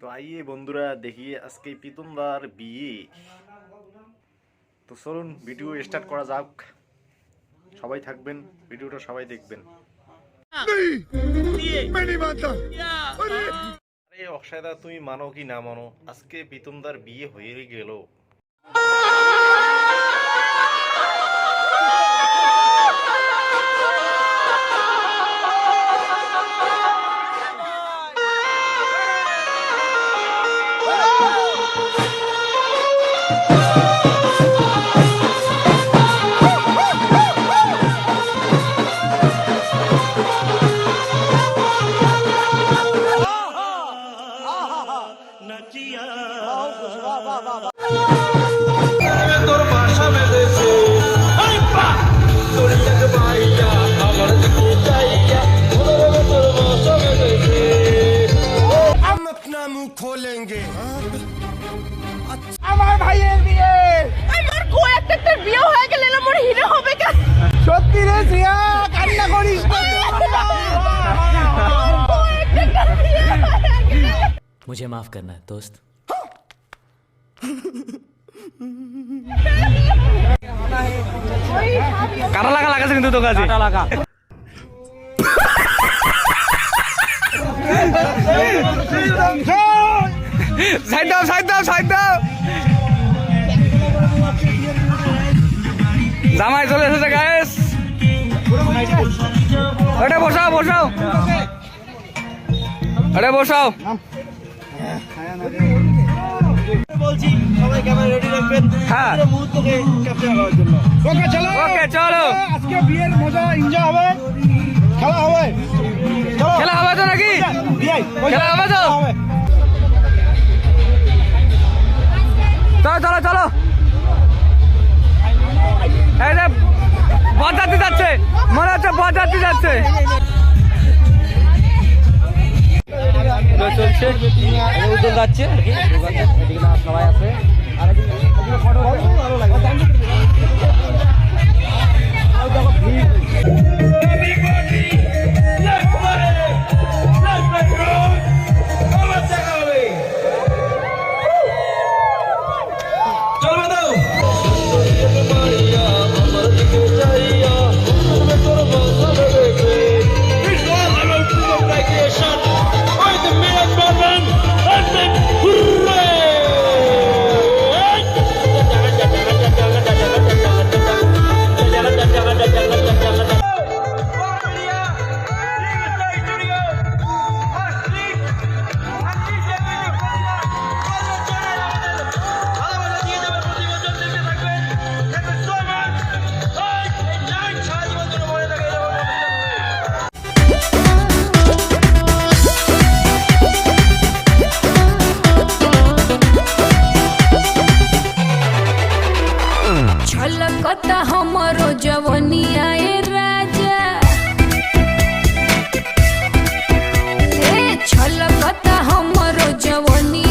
তো আইয়ে বন্ধুরা দেখি আজকে প্রীতমদার বিয়ে। তো চলুন ভিডিও স্টার্ট করা যাক। সবাই থাকবেন, ভিডিওটা সবাই দেখবেন। আরে অক্ষয়দা, তুমি মানো কি না মানো, আজকে প্রীতমদার বিয়ে হয়ে গেল। खोलेंगे আমার ভাইয়ের বিয়ে, আমার কো একটা বিয়ে হয়ে গেল না, মোর হিরো হবে কা? সত্যি রে শ্রিয়া, কান্না করিস না। मुझे माफ करना है दोस्त। কাটা লাগা লাগাছে কিন্তু তো কাজে কাটা লাগা সাইড দাও সাইড দাও সাইড দাও। জামাই চলে এসেছে গাইস। ওটা বসাও বসাও, ওটা বসাও। বলছি সবাই ক্যামেরা রেডি রাখবেন হ্যাঁ মুহূর্তকে ক্যাপচার করার জন্য। ওকে চলো, ওকে চলো, আজকে বিয়ের মজা এনজয় হবে, খেলা হবে। চলো খেলা হবে তো নাকি? খেলা হবে তো? চলো চলো চলো। এই যে বরযাত্রী যাচ্ছে, মনে হচ্ছে বরযাত্রী যাচ্ছে। চলছে উদ্যোগ যাচ্ছে আর কি, সবাই আছে। छलकता हमरो जवनिया ए राजा, ए छलकता हमरो जवनिया।